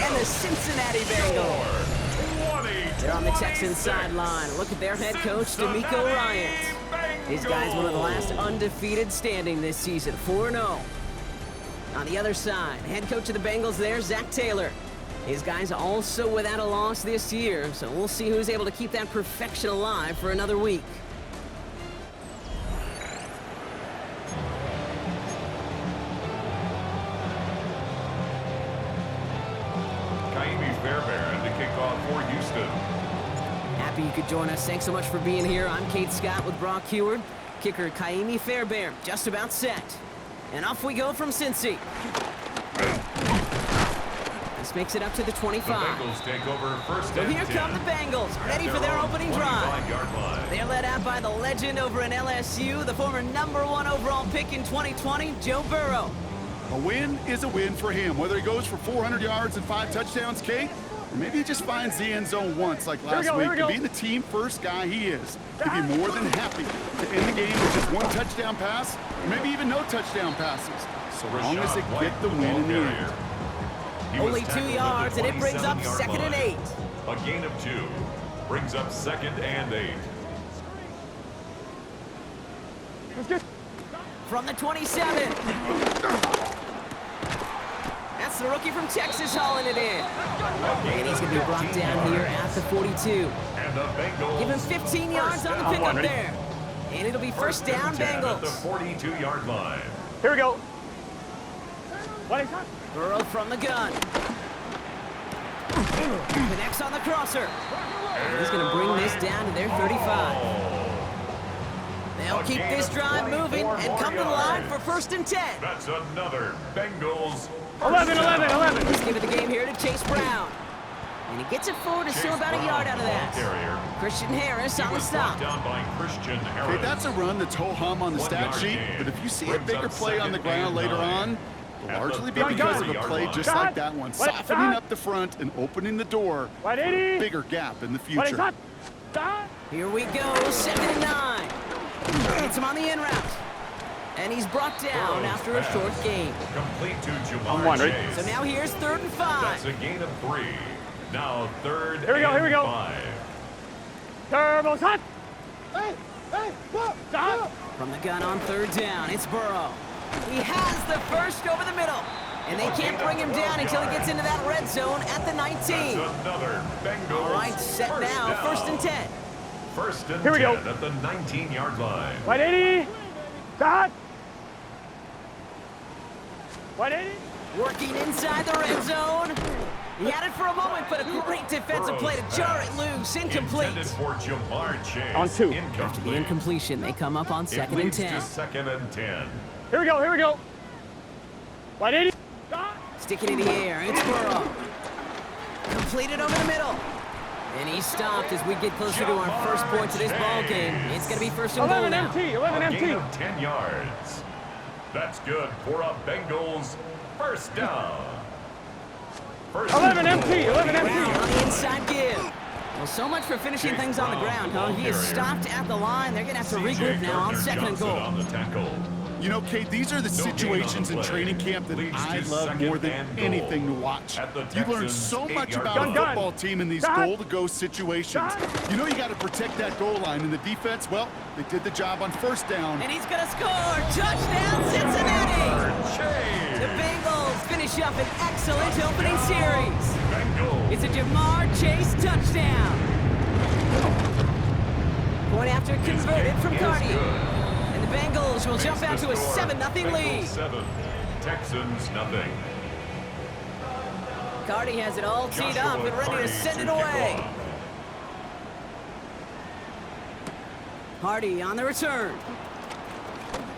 and the Cincinnati Bengals. They're on the Texans sideline. Look at their head coach, DeMeco Ryans. His guy's one of the last undefeated standing this season, 4-0. On the other side, head coach of the Bengals there, Zach Taylor. His guy's also without a loss this year, so we'll see who's able to keep that perfection alive for another week. Ka'imi Fairbairn to kick off for Houston. Happy you could join us. Thanks so much for being here. I'm Kate Scott with Brock Heward. Kicker Ka'imi Fairbairn just about set. And off we go from Cincy. This makes it up to the 25. The Bengals take over first So and here 10. come the Bengals, ready for their opening drive. They're led out by the legend over in LSU, the former #1 overall pick in 2020, Joe Burrow. A win is a win for him, whether he goes for 400 yards and 5 touchdowns, Kate, or maybe he just finds the end zone once like last week. To be the team first guy he is, he'd be more than happy to end the game with just 1 touchdown pass, or maybe even no touchdown passes, so long as they get the win in the end. Only 2 yards, and it brings up 2nd and 8. A gain of 2 brings up 2nd and 8. From the 27. That's the rookie from Texas hauling it in. And he's going to be brought down here at the 42. And the Bengals Give him 15 yards on the pickup there. And it'll be first down, At the Bengals. 42-yard line. Here we go. Burrow from the gun. Connects on the crosser. And he's going to bring this down to their 35. They'll keep this drive moving and come to the line for 1st and 10. That's another Bengals. 11. Let's give it the game here to Chase Brown. And he gets it forward, still about a yard out of that. Christian Harris on the stop. Down by Christian Harris. Okay, that's a run that's ho-hum on the stat sheet, but if you see a bigger play on the ground later on, it'll largely be because of a play just like that one, softening up the front and opening the door for a bigger gap in the future. Here we go, 2nd and 9. Hits him on the in route. And he's brought down after a short gain. Complete to I'm Jamar wondering. Chase. So now here's 3rd and 5. That's a gain of 3. Now 3rd Here we go, and here we go. 5. Turbo shot. From the gun on 3rd down, it's Burrow. He has the first over the middle. And they can't bring him down until he gets into that red zone at the 19. That's another Bengals. All right, set first now, down. 1st and 10. 1st and Here we 10 go. at the 19-yard line. 180. Shot. 180. Working inside the red zone. He had it for a moment, but a great defensive play to jar it loose. Incomplete. Intended for Jamar Chase. On 2. After the incompletion, they come up on It 2nd and leads 10. to 2nd and 10. Here we go. 180. Stick it in the air, it's Burrow. Completed over the middle. And he stopped as we get closer to our first points of this ball game. It's going to be 1st and goal 11 now. MT. A 11 gain MT. of 10 yards. That's good for a Bengals first down. 11 MT. 11 Brown MT. on the inside give. Well, so much for finishing things on the ground, huh? He is stopped at the line. They're going to have to regroup now on 2nd and goal. On the tackle. You know, Kate, these are the situations in training camp that I love more than anything to watch. You learn so much about a football team in these goal-to-go situations. You know you got to protect that goal line, and the defense, well, they did the job on 1st down. And he's going to score. Touchdown, Cincinnati! The Bengals finish up an excellent opening series. It's a Jamar Chase touchdown. Point after converted from Cardi. And the Bengals will jump out to a 7-0 lead. 7, Texans nothing. Cardi has it all teed up and ready to send it away. Hardy on the return.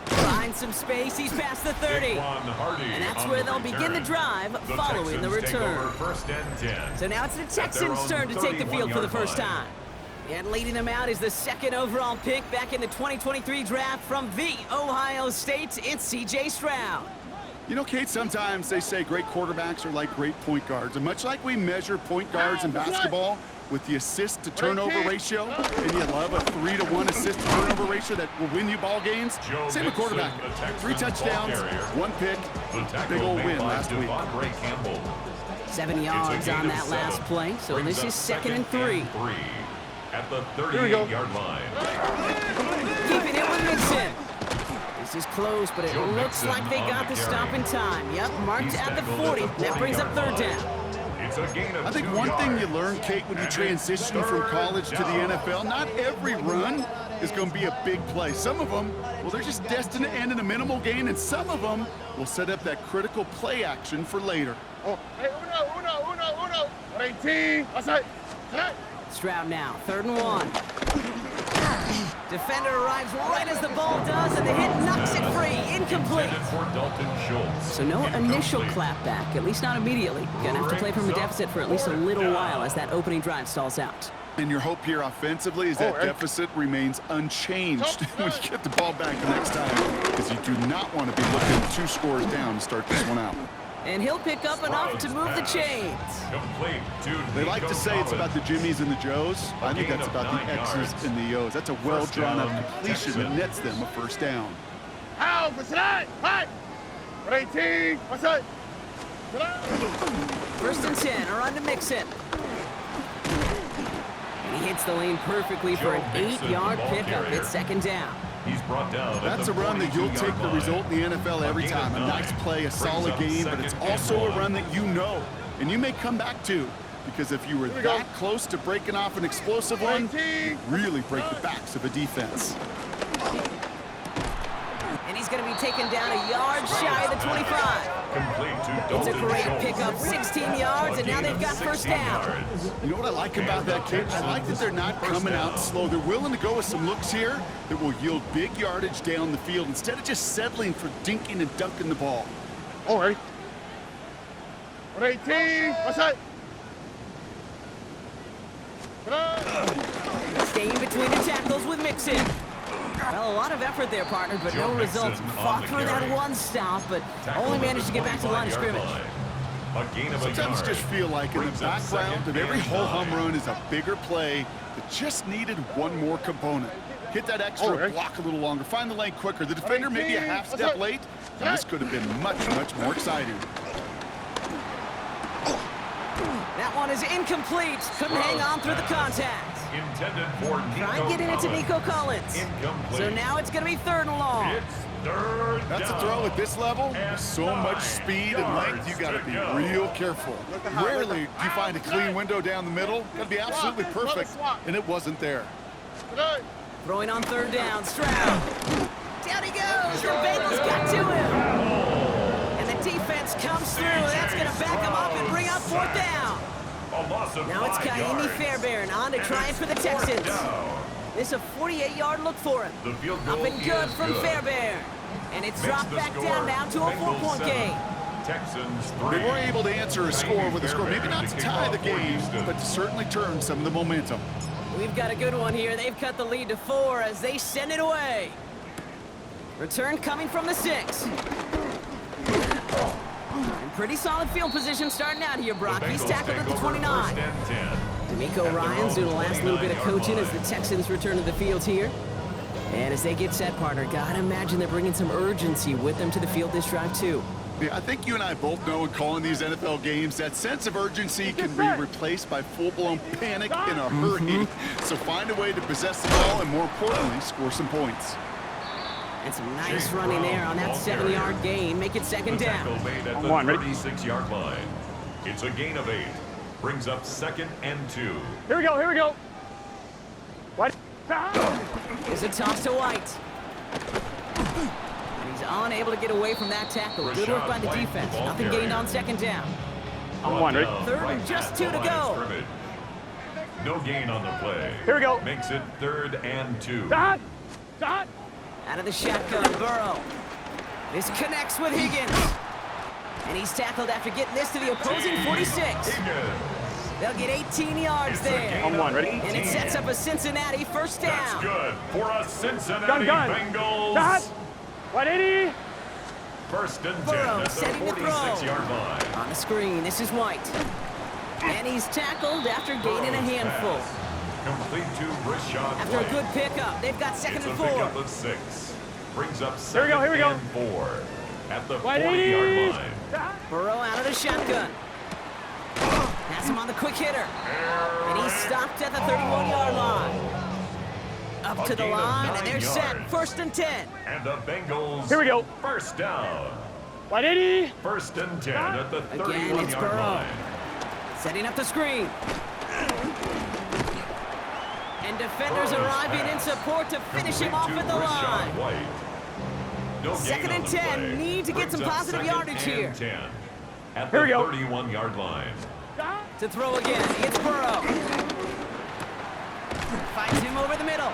Finds some space, he's past the 30. And that's where they'll begin the drive following the return. 1st and 10. So now it's the Texans' turn to take the field for the first time. And leading them out is the 2nd overall pick back in the 2023 draft from the Ohio State. It's C.J. Stroud. You know, Kate, sometimes they say great quarterbacks are like great point guards. And much like we measure point guards in basketball with the assist-to-turnover ratio, and you love a 3-to-1 assist-to-turnover ratio that will win you ball games, same with quarterback. 3 touchdowns, 1 pick, big old win last week. 7 yards on that last play, so this is 2nd and 3. At the 38-yard line. Keeping it with Mixon. This is close, but it looks like they got the stop in time. Yep, marked at the 40. That brings up 3rd down. I think one thing you learn, Kate, when you transition from college to the NFL, not every run is going to be a big play. Some of them, well, they're just destined to end in a minimal gain, and some of them will set up that critical play action for later. Oh, hey, uno. 18. Outside. Stroud now, 3rd and 1. Defender arrives right as the ball does, and the hit knocks it free. Incomplete. So no initial clapback, at least not immediately. Gonna have to play from a deficit for at least a little while as that opening drive stalls out. And your hope here offensively is that deficit remains unchanged when you get the ball back the next time, because you do not want to be looking 2 scores down to start this one out. And he'll pick up enough to move the chains. They like to say it's about the Jimmies and the Joes. I think that's about the X's and the O's. That's a well-drawn-up completion that nets them a 1st down. Out for tonight. Hi. 18. What's up? 1st and 10, a run to Mixon. And he hits the lane perfectly for an 8-yard pickup. It's 2nd down. He's brought down. That's a run that you'll take the result in the NFL every time. A nice play, a solid game, but it's also a run that you know, and you may come back to, because if you were that close to breaking off an explosive one, really break the backs of a defense. And he's going to be taken down a yard shy of the 25. It's a great pickup, 16 yards, and now they've got 1st down. You know what I like about that, kid? I like that they're not coming out slow. They're willing to go with some looks here that will yield big yardage down the field instead of just settling for dinking and dunking the ball. All right. 18. What's up? Staying between the tackles with Mixon. Well, a lot of effort there, partner, but no results. Fought through that one stop, but only managed to get back to the line of scrimmage. Sometimes just feel like in the background of every ho-hum run is a bigger play that just needed one more component. Hit that extra block a little longer, find the lane quicker. The defender may be a half step late, and this could have been much, much more exciting. That one is incomplete. Couldn't hang on through the contact. Intended for Try and get in it to Nico Collins. So now it's going to be 3rd and long. That's a throw at this level. With so much speed and length, you got to be real careful. Rarely do you find a clean window down the middle. Got to be absolutely perfect, and it wasn't there. Throwing on 3rd down, Stroud. Down he goes. The Bengals got to him. And the defense comes through. That's going to back him up and bring up 4th down. Now it's Kaimi Fairbairn on to try it for the Texans. This is a 48-yard look for him. Up and good from Fairbairn. And it's dropped back down now to a 4-point game. They were able to answer a score with a score. Maybe not to tie the game, but to certainly turn some of the momentum. We've got a good one here. They've cut the lead to 4 as they send it away. Return coming from the 6. And pretty solid field position starting out here, Brock. He's tackled at the 29. D'Amico Ryans doing the last little bit of coaching as the Texans return to the field here. And as they get set, partner, gotta imagine they're bringing some urgency with them to the field this drive, too. Yeah, I think you and I both know in calling these NFL games that sense of urgency can be replaced by full-blown panic in a hurry. So find a way to possess the ball and, more importantly, score some points. And some nice running there on that 7-yard gain. Make it 2nd down. On the 36-yard line. It's a gain of 8. Brings up 2nd and 2. Here we go. What? Is a toss to White. And he's unable to get away from that tackle. Good work by the defense. Nothing gained on 2nd down. I'm 1, ready? 3rd and just 2 to go. No gain on the play. Here we go. Makes it 3rd and 2. Stop. Out of the shotgun, Burrow. This connects with Higgins. And he's tackled after getting this to the opposing 46. They'll get 18 yards there. I'm 1, ready? And it sets up a Cincinnati 1st down. That's good for a Cincinnati Bengals. Stop. 180. 1st and 10 Burrow at the setting to throw. 46-yard line. On the screen, this is White. And he's tackled after gaining a handful. Complete to Rashad After White. a good pickup, they've got 2nd It's a and 4. pickup of 6. Brings up 2nd Here we go. and 4 at the 180. 40-yard line. Burrow out of the shotgun. him on the quick hitter. And he's stopped at the 31-yard line. Up to the line, and they're set. 1st and 10. And the Bengals. Here we go. First down. 180. 1st and 10 at the Again, it's 31-yard Burrow. line. Setting up the screen. And defenders arriving in support to finish him off at the line. No 2nd and 10. Need to get some positive yardage here. 10 at Here the we go. 31-yard line. To throw again, it's Burrow. Fights him over the middle.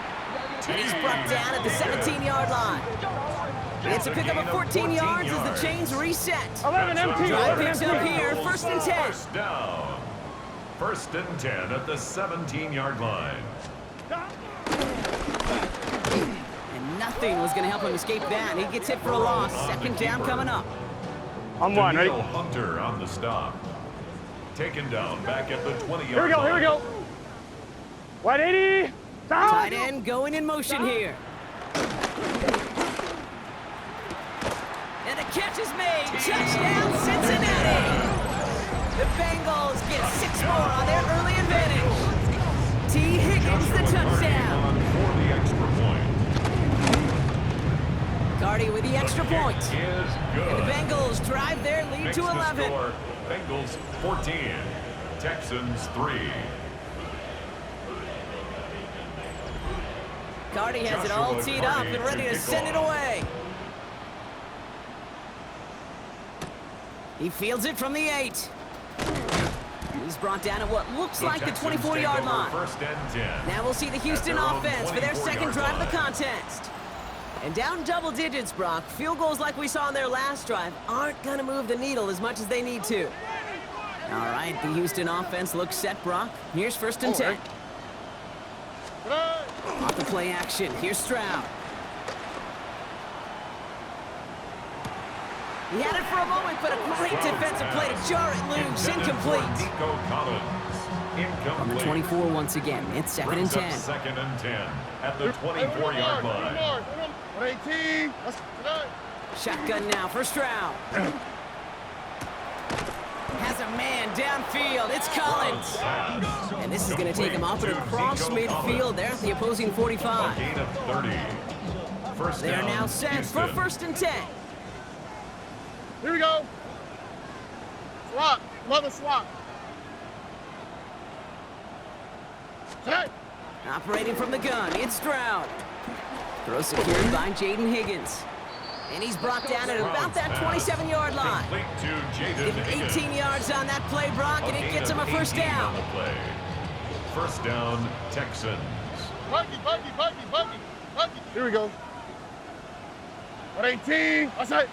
And he's brought down at the 17-yard line. It's a pickup of 14 yards as the chains reset. 11 empty. Drive 11 picks up empty. here, 1st and 10. First down. 1st and 10 at the 17-yard line. And nothing was going to help him escape that. He gets hit for a loss. 2nd down coming up. On one, ready? Daniil Hunter on the stop. Taken down back at the 20-yard line. Here we go, here we go. 180. Tight end going in motion here. And the catch is made. Touchdown, Cincinnati. The Bengals get 6 more on their early advantage. T. Higgins the touchdown. On for the extra point. Cardi with the extra point. Is And good. the Bengals drive their lead Makes to the 11. score Bengals 14, Texans 3. Cardi has it all Joshua teed up Cardi and ready to to kick send it off. away. He fields it from the 8. He's brought down at what looks like the Texans 24-yard take over line. 1st and 10. Now we'll see the Houston their own offense for their 24-yard second drive of the line. contest. And down double digits, Brock. Field goals like we saw in their last drive aren't going to move the needle as much as they need to. All right, the Houston offense looks set, Brock. Here's 1st and 10. Off the play action, here's Stroud. He had it for a moment, but a great defensive play to jar it loose. Incomplete. Nico Collins. Incomplete. On the 24 once again, it's 2nd and Brings up 10. 2nd and 10 at the 24-yard line. 118. Shotgun now for Stroud. Has a man downfield. It's Collins. And this is going to take him up and across midfield there at the opposing 45. A gain of 30. First They are down, now set for Houston. 1st and 10. Here we go. Swap. Another swap. Set. Operating from the gun, it's Stroud. Throw secured by Jaden Higgins. And he's brought down at about that 27-yard line. Complete to Jaden Give him Higgins. 18 yards on that play, Brock, and it gets him a 1st down. On the play. First down, Texans. Buggy. Here we go. 118. That's it.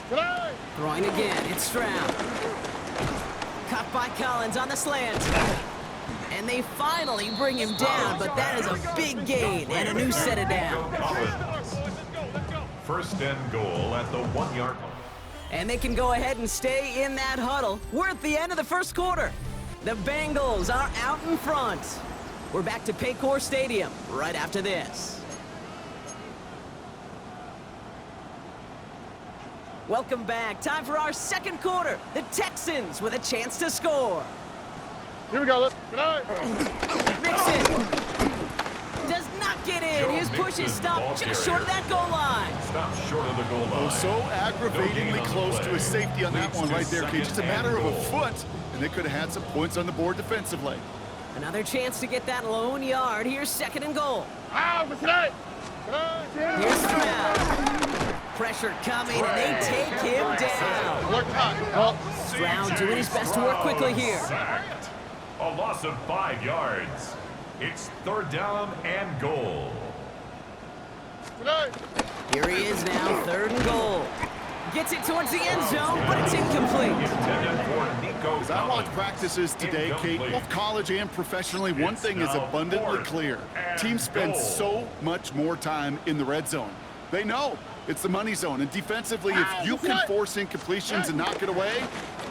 Today. Throwing again, it's Stroud. Caught by Collins on the slant. And they finally bring him down, but that is a big gain and a new set of down. Collins. First and goal at the 1-yard line. And they can go ahead and stay in that huddle. We're at the end of the 1st quarter. The Bengals are out in front. We're back to Paycor Stadium right after this. Welcome back. Time for our 2nd quarter. The Texans with a chance to score. Here we go. Today. Mixon does not get in. His push is stopped just short of that goal line. Stop short of the goal line. Oh, so aggravatingly close to a safety on that one right there, Kate. Just a matter of a foot, and they could have had some points on the board defensively. Another chance to get that lone yard. Here's 2nd and goal. For today. Here's Stroud. Pressure coming, and they take him down. Work hot. Oh. Stroud doing his best to work quickly here. Sacked. A loss of 5 yards. It's 3rd down and goal. Today. Here he is now, 3rd and goal. Gets it towards the end zone, but it's incomplete. Intended for Nico As I watch Collins. practices today, Kate, both college and professionally, one thing is abundantly clear. Teams spend so much more time in the red zone. They know it's the money zone, and defensively, if you can force incompletions and knock it away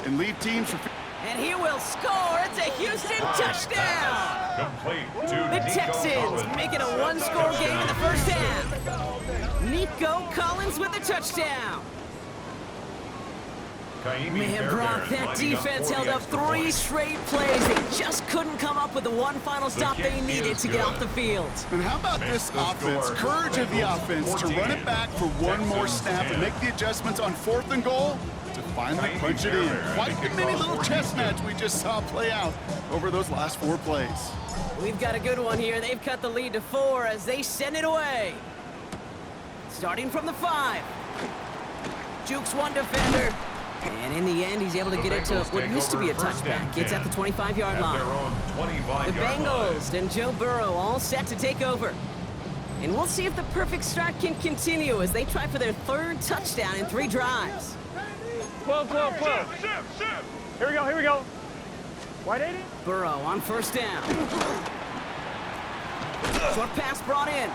and leave teams from... And he will score. It's a Houston touchdown. Complete to The Nico Texans Collins. make it a 1-score game in the 1st half. Nico Collins with the touchdown. Man, Brock, that defense held up 3 straight plays. They just couldn't come up with the one final stop they needed to get off the field. And how about this offense? Courage of the offense to run it back for one more snap and make the adjustments on 4th and goal to finally punch it in. Quite the mini little chess match we just saw play out over those last 4 plays. We've got a good one here. They've cut the lead to 4 as they send it away. Starting from the 5. Jukes one defender. And in the end, he's able to get it to what used to be a touchback. It's at the 25-yard line. The Bengals and Joe Burrow all set to take over. And we'll see if the perfect start can continue as they try for their 3rd touchdown in 3 drives. 12. Here we go. Wide 80. Burrow on 1st down. Short pass brought in.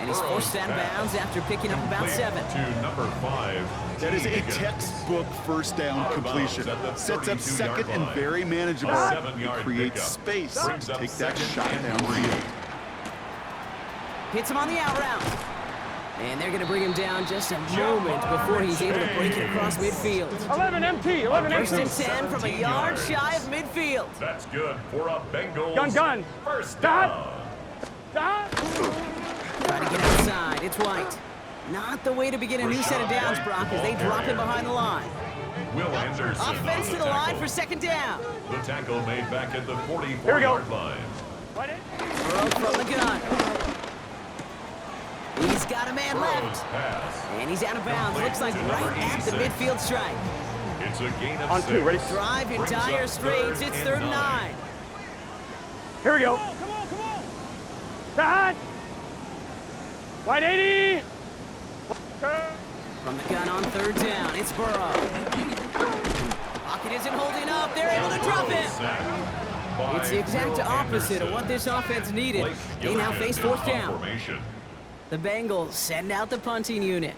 And he's forced out of bounds after picking up about 7. To number 5. That is a textbook 1st down completion. Sets up 2nd and very manageable. Creates space to take that shot downfield. Hits him on the out route. And they're going to bring him down just a moment before he's able to break it across midfield. 11 MT. 1st and 10 from a yard shy of midfield. That's good for a Bengals. Gun. 1st down. Trying to get outside. It's White. Not the way to begin a new set of downs, Brock, as they drop him behind the line. Will Anderson. Offense to the line for 2nd down. The tackle made back at the 44-yard line. Burrow from the gun. He's got a man left. And he's out of bounds. Looks like right at the midfield stripe. It's a gain of On 2, ready? Drive in dire straits. It's 3rd and 9. Here we go. Come on. That. Wide 80. From the gun on 3rd down, it's Burrow. Pocket isn't holding up. They're able to drop him. It's the exact opposite of what this offense needed. They now face 4th down. The Bengals send out the punting unit.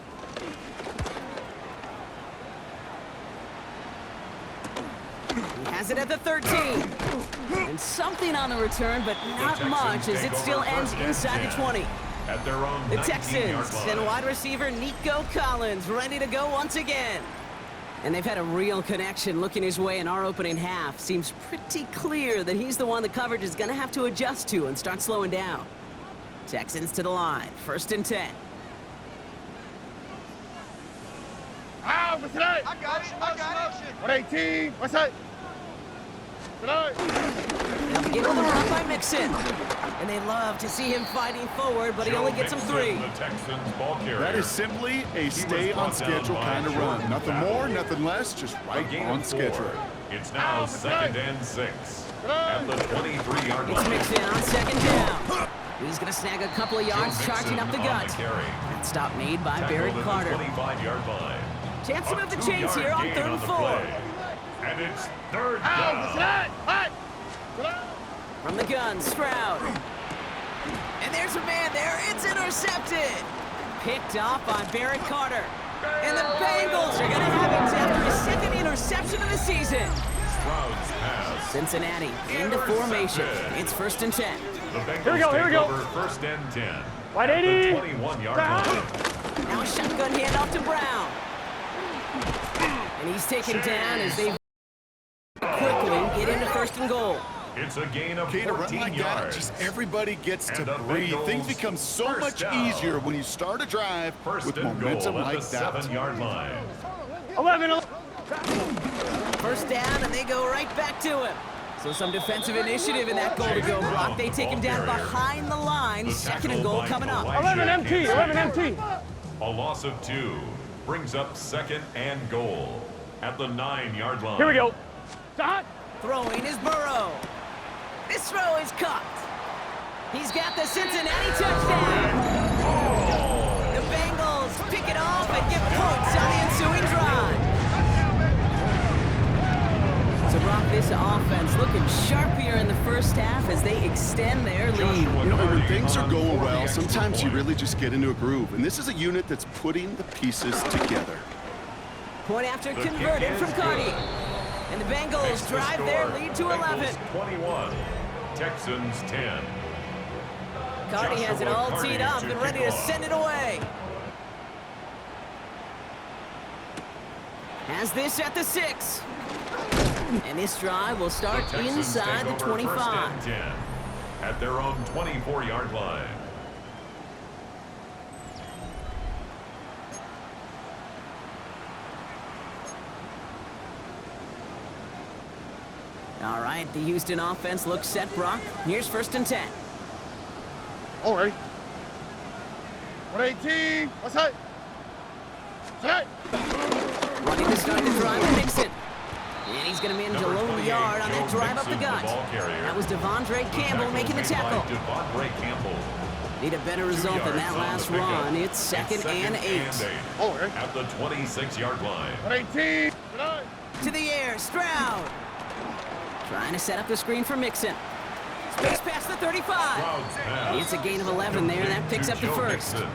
He has it at the 13. And something on the return, but not much as it still ends inside the 20. At their own The Texans send wide receiver Nico Collins ready to go once again. And they've had a real connection looking his way in our opening half. Seems pretty clear that he's the one the coverage is going to have to adjust to and start slowing down. Texans to the line, 1st and 10. What's that? I got it. 118. What's that? They'll begin with a run by Mixon. And they love to see him fighting forward, but he only gets them 3. That is simply a stay on schedule kind of run. Nothing more, nothing less, just right on schedule. It's now 2nd and 6. At the 23-yard line. It's Mixon on 2nd down. He's going to snag a couple of yards, charging up the gut. That stop made by Barrett Carter. 25-yard line. Chance to move the chains here on 3rd and 4. And it's 3rd down. From the gun, Stroud. And there's a man there. It's intercepted. Picked off by Barrett Carter. And the Bengals are going to have it after his 2nd interception of the season. Stroud's pass. Cincinnati into formation. It's 1st and 10. The Bengals Here we go. over 1st and 10. Wide At 80. the 21-yard line. Now a shotgun handoff to Brown. And he's taken down as they quickly get into 1st and goal. It's a gain of Okay, to run 14 like that, yards. just everybody gets to And the breathe. Bengals Things become so first much down. easier when you start a drive First with and momentum goal at like the that. 7-yard line. 11. 1st down, and they go right back to him. So some defensive initiative in that goal to go block. They take him down behind the line. 2nd and goal coming up. 11 MT. 11 MT. A loss of 2 brings up 2nd and goal at the 9-yard line. Here we go. Stop. Throwing is Burrow. This throw is caught. He's got the Cincinnati touchdown. The Bengals pick it off and get points on the ensuing drive. So Brock, this offense looking sharp here in the 1st half as they extend their lead. You know, when things are going well, sometimes you really just get into a groove. And this is a unit that's putting the pieces together. Point after converted from Cardi. And the Bengals drive their lead to 11. Bengals 21, Texans 10. Cardi has it all teed up and ready to send it away. Has this at the 6. And this drive will start The Texans inside the take over 25. first and 10 at their own 24-yard line. All right, the Houston offense looks set, Brock. Here's first and 10. All right. 118. What's that? Set. Running to start the drive, Mixon. And he's going to manage a Number lone 28, yard on Joe that drive up the Mixon, gut. the ball carrier. That was Devondre Campbell making the tackle. Devondre Campbell. Need a better result than that last run. It's second and 8. All right. At the 26-yard line. 118. To the air, Stroud. Trying to set up the screen for Mixon. Space past the 35. Stroud's pass. It's a gain of 11 there. That picks up the Joe first. Mixon.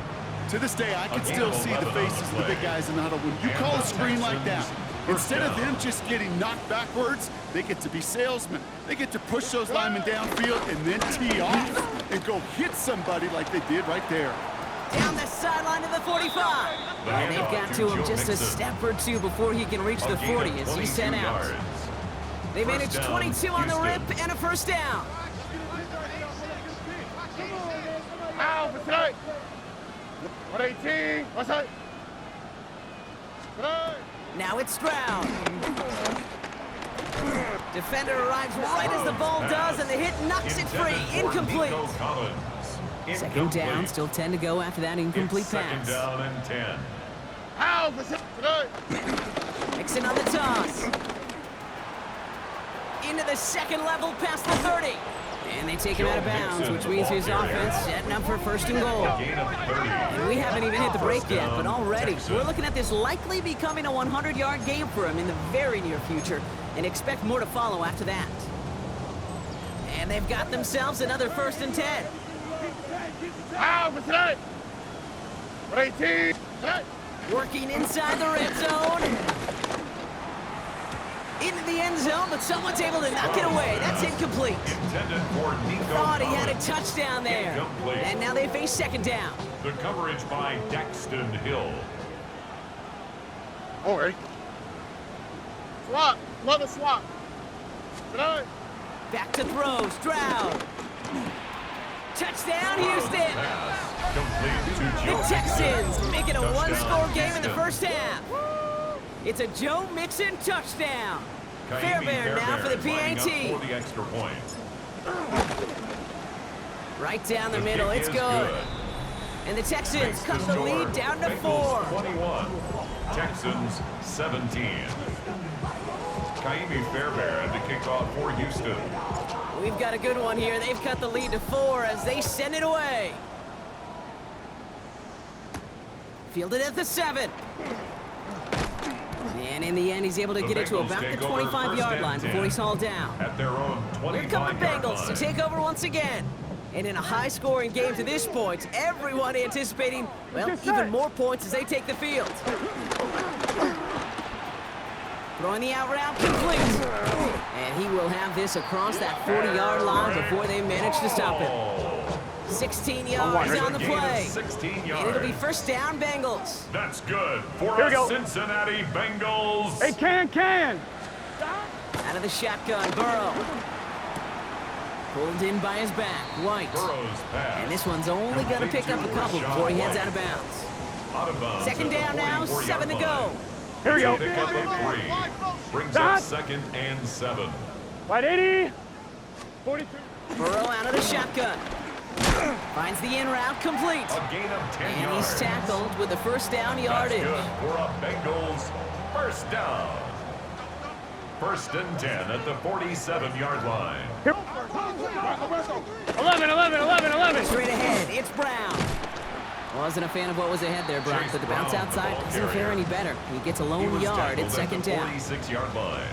To this day, I can still see the faces of the big guys in the huddle. When you call a screen like that, instead of them just getting knocked backwards, they get to be salesmen. They get to push those linemen downfield and then tee off and go hit somebody like they did right there. Down the sideline to the 45. And they've got to him just a step or two before he can reach the 40 as he's sent out. They managed 22 on the rip and a first down. Ow, for tonight. 118. What's that? Tonight. Now it's Stroud. Defender arrives right as the ball does, and the hit knocks it free. Incomplete. Second down, still 10 to go after that incomplete pass. Second down and 10. Ow, for tonight. Mixon on the toss. Into the second level past the 30. And they take him out of bounds, which means his offense setting up for first and goal. Gain of 30. And we haven't even hit the break yet, but already we're looking at this likely becoming a 100-yard game for him in the very near future, and expect more to follow after that. And they've got themselves another first and 10. Ow, for tonight. 118. Tonight. Working inside the red zone. Into the end zone, but someone's able to knock it away. That's incomplete. Intended for Nico Thought he had a Collins. touchdown there. Incomplete. And now they face second down. The coverage by Daxton Hill. All right. Swap. Another swap. Tonight. Back to throw, Stroud. Touchdown, Houston. Pass complete to The Joe Texans Mixon. make it a Touchdown, one-score game in the Houston. first half. It's a Joe Mixon touchdown. Kaimi Fairbairn now for the lining up PAT. for the extra point. Right down the The middle, kick it's is good. And the Texans Makes cut the score. lead down to Bengals 4. 21, Texans 17. Kaimi Fairbairn to kick off for Houston. We've got a good one here. They've cut the lead to 4 as they send it away. Fielded at the 7. And in the end, he's able to The get it to Bengals about the take over 25-yard first line and before 10 he's hauled down. At their own Here come the 25-yard Bengals line. to take over once again. And in a high-scoring game to this point, everyone anticipating, well, even more points as they take the field. Throwing the out route complete. And he will have this across that 40-yard line before they manage to stop him. 16 yards on the Gain of play. 16 And yards. it'll be first down, Bengals. That's good for Here we our go. Cincinnati Bengals. Hey, can. Out of the shotgun, Burrow. Pulled in by his back, White. Burrow's pass. And this one's only going to pick up a couple before he heads out of bounds. Out of bounds Second at the down now, 44-yard 7 to line. go. Here we go. Pick up a 3. Brings Stop. up second and 7. 180. 42. Burrow out of the shotgun. Finds the in route complete. A gain of 10 And yards. he's tackled with the first down That's yardage. good for a Bengals first down. First and 10 at the 47-yard line. 11. Straight ahead, it's Brown. Wasn't a fan of what was ahead there, Brock, Chase but the bounce Brown, the outside ball doesn't fare carrier. any better. He gets a He lone was yard tackled at second at the down. 46-yard line.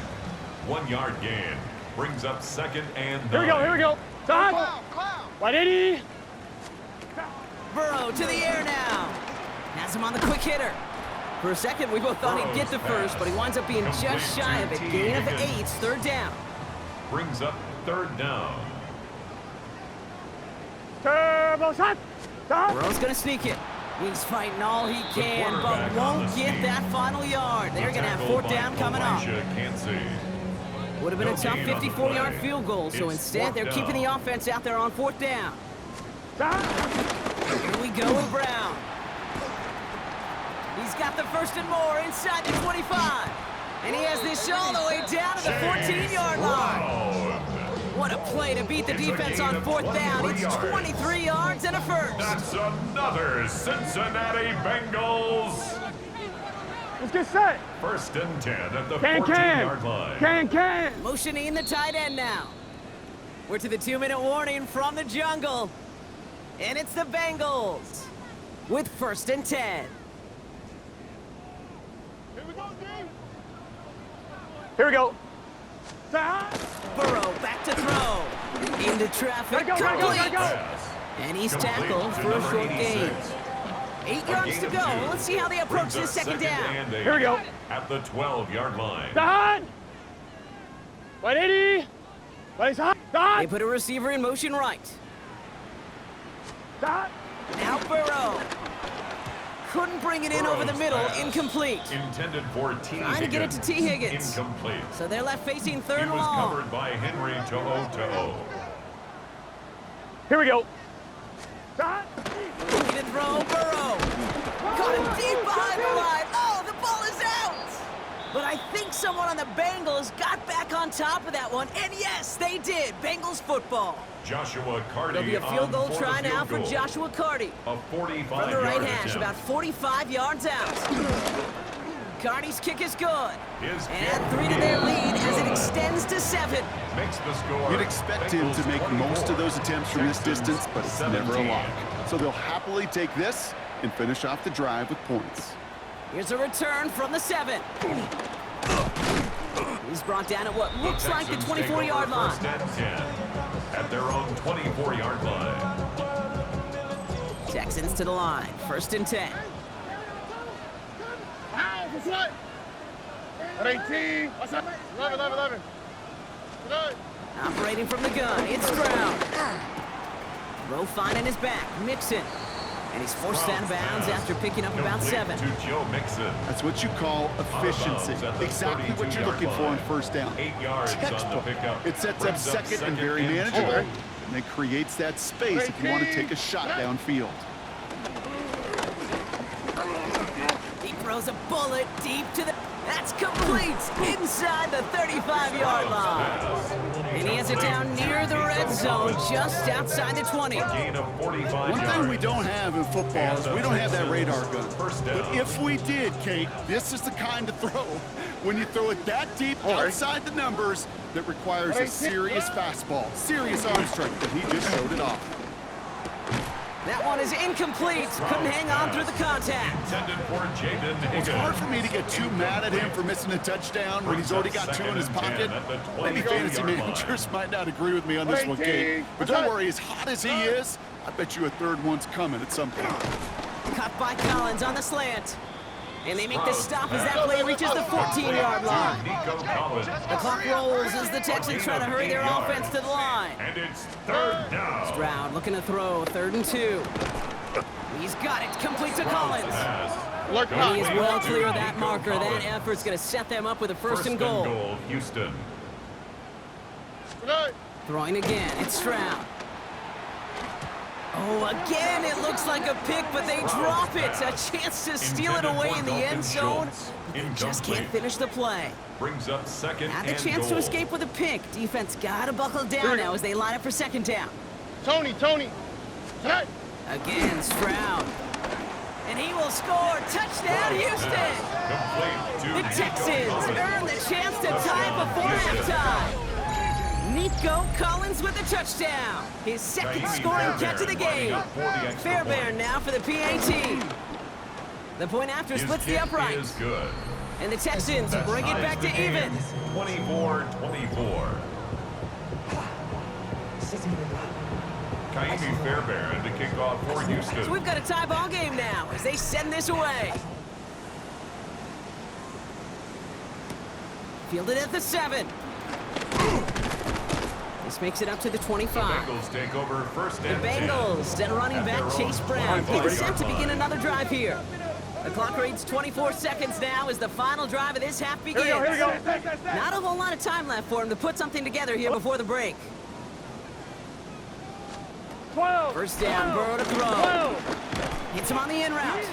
1 yard gain. Brings up second and 9. Here we go. Todd. 180. Burrow to the air now. Has him on the quick hitter. For a second, we both thought he'd get the first, but he winds up being just shy of it. Gain of 8, third down. Brings up third down. Turbo shot. Todd. Burrow's going to sneak it. He's fighting all he can, but quarterback on won't the get sneak. that final yard. They're going to have Tackled fourth by down coming up. Elisha Cansey. Would have been a No tough gain on the 54-yard play. field goal, so It's instead fourth they're down. keeping the offense out there on fourth down. Here we go with Brown. He's got the first and more inside the 25. And he has this all the way down to the 14-yard line. Brown. What a play to beat the It's a defense gain on of fourth down. 23 It's yards. 23 yards and a first. That's another Cincinnati Bengals. Let's get set. First and 10 at the Can. 14-yard line. Can. Motioning the tight end now. We're to the 2-minute warning from the jungle. And it's the Bengals with first and 10. Here we go, D. Here we go. Burrow back to throw. Into traffic. Gotta go. Complete. Pass. And he's Complete tackled to for a number short gain. 86. 8 yards to Gain of go. 2. Let's see how they approach Brings this up second down. and 8 Here we go. At the 12-yard line. Done. 180. 180. They Done. put a receiver in motion right. Done. Now Burrow. Couldn't bring it in over the Burrow's middle. pass. Incomplete. Intended for T. Trying to get it to T. Higgins. Incomplete. So they're left facing He third and was long. covered by Henry to O. Here we go. Done. Looking to throw. Burrow. Caught him deep behind the line. Oh, the ball is out. But I think someone on the Bengals got back on top of that one. And yes, they did. Bengals football. Joshua Carty There'll be a field goal on try the now field for goal. Joshua Carty. A 45-yard From the right hash, attempt. about 45 yards out. Carty's kick is good. His And kick add 3 to their is lead as it good. extends to 7. Makes the score. You'd expect him to make Bengals most of 24, those attempts from this Texans distance, but it's never a 17. lock. So they'll happily take this and finish off the drive with points. Here's a return from the 7. He's brought down at what looks like the Texans take 24-yard over line. First and 10 at their own 24-yard line. Texans to the line. First and 10. What's up? 118. What's up? 11. Good. Operating from the gun. It's Stroud. Throw finding his back. Mixon. And he's forced out of bounds after picking up about 7. To Joe Mixon. That's what you call efficiency. bounds at the Exactly what you're 32-yard looking for on line. first down. 8 yards on the Textbook. pickup. It sets up Brings second and very and manageable, 2. and it creates that space if you want to take a shot downfield. He throws a bullet deep to the... That's complete inside the 35-yard line. And he has it down near the red zone, just outside the 20. Gain of 45 One yards. thing we don't have in football is we don't have that radar gun. First down. But if we did, Kate, this is the kind of throw. When you throw it that deep outside the numbers, that requires a serious fastball, serious arm strength, and he just showed it off. That one is incomplete. Couldn't hang on through the contact. Intended for Jaden It's hard Higgins. for me to get too mad at him for missing a touchdown when he's already got 2 in his pocket. Maybe fantasy managers might not agree with me on this one, Kate. But don't worry, as hot as he is, I bet you a third one's coming at some point. Cut by Collins on the slant. And they make the stop as that play reaches the 14-yard line. Nico Collins. The clock rolls as the Texans try to hurry their offense to the line. And it's third down. Stroud looking to throw, 3rd and 2. He's got it, complete to Collins. Pass. And he is well clear of that marker. That effort's going to set them up with a first and goal. Houston. Good. Throwing again, it's Stroud. Oh, again, it looks like a pick, but they drop it. A chance to steal it away in the end zone. They just can't finish the play. Brings up second Had the and chance to goal. escape with a pick. Defense got to buckle down now as they line up for second down. Tony. Set. Again, Stroud. And he will score. Touchdown, Houston. Complete to The Nico Texans Collins. earn the chance to tie it before halftime. Nico Collins with a touchdown. His second scoring catch of the game. Fairbairn now for the PAT. The point after His splits the kick upright. is good. And the Texans bring it back to even. 24-24. Kaimi Fairbairn to kick off for Houston. So we've got a tie ball game now as they send this away. Fielded at the 7. They This makes it up to the 25. The Bengals take over first The and 10. Bengals and running At back their Chase own Brown 24 is set to yard begin line. another drive here. The clock reads 24 seconds now as the final drive of this half begins. Here we go. Not a whole lot of time left for him to put something together here before the break. 12. First down, Burrow to throw. 12. Hits him on the in route.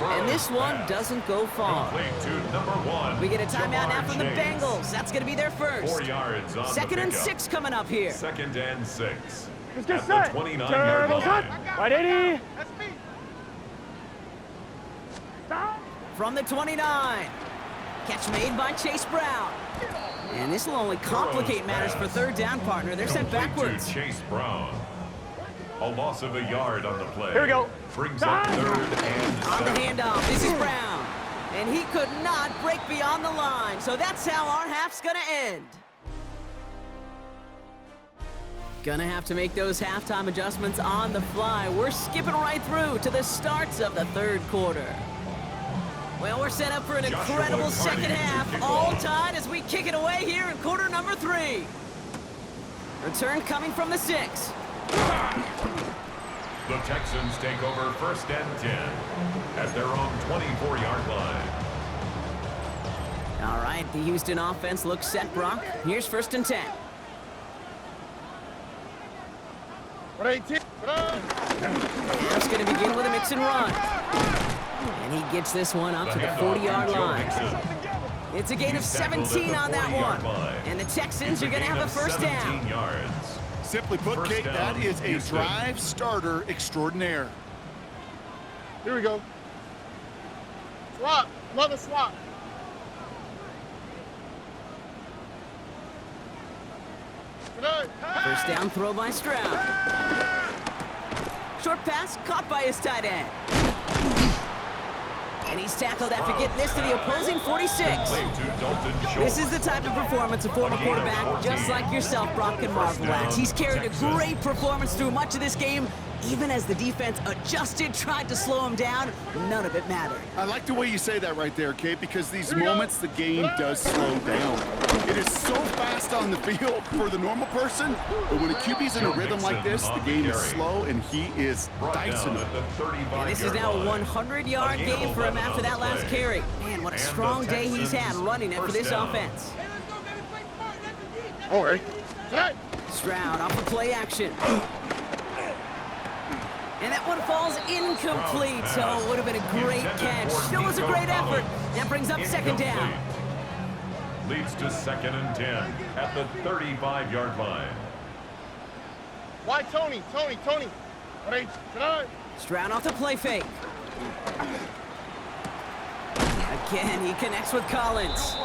And this one doesn't go far. Complete to number 1. We get a timeout now Jamar from the Chase. Bengals. That's going to be their 4 first. yards on Second the and pickup. 6 coming up here. Second and 6. Let's get At set. the 29-yard Turbo cut. line. Right 80. From the 29. Catch made by Chase Brown. And this will only complicate matters for third down, partner. They're sent Complete backwards. to Chase Brown. A loss of a yard on the play. Here we go. Brings up Time. 3rd and On the 7. handoff, this is Brown. And he could not break beyond the line. So that's how our half's going to end. Gonna have to make those halftime adjustments on the fly. We're skipping right through to the starts of the third quarter. Well, we're set up for an incredible second half, all tied as we kick it away here in quarter number 3. Return coming from the 6. The Texans take over first and 10 at their own 24-yard line. All right, the Houston offense looks set, Brock. Here's first and 10. Right 18. Half's gonna begin with a mix and run. And he gets this one up to the handoff 40-yard to Joe line. Mixon. It's a gain of He's tackled at 17 the on that 40-yard one. line. And the Texans It's are gonna gain have a of first 17 down. yards. Simply put, First Kate, that down, is a Houston. drive starter extraordinaire. Here we go. Swap. Love a swap. First down throw by Stroud. Short pass caught by his tight end. And he's tackled after getting this to the opposing 46. Complete to Dalton Schultz. This is the type of performance a former quarterback just like yourself, Brock, can marvel at. He's carried a great performance through much of this game. Even as the defense adjusted, tried to slow him down, none of it mattered. I like the way you say that right there, Kate, because these moments the game does slow down. It is so fast on the field for the normal person, but when a QB's in a rhythm like this, the game is slow and he is Brought dicing down it. at the 35-yard And this is now a line. 100-yard A gain game of for him 11 after on that the last play. carry. Man, what a And the strong day he's had Texans running it for first this down. offense. All right. Set. Stroud off of play action. And that one falls incomplete, so it would have been a great catch. Still was a great effort. That brings up second down. Leads to second and 10 at the 35-yard line. Why Tony? Right. Set. Stroud off the play fake. Again, he connects with Collins.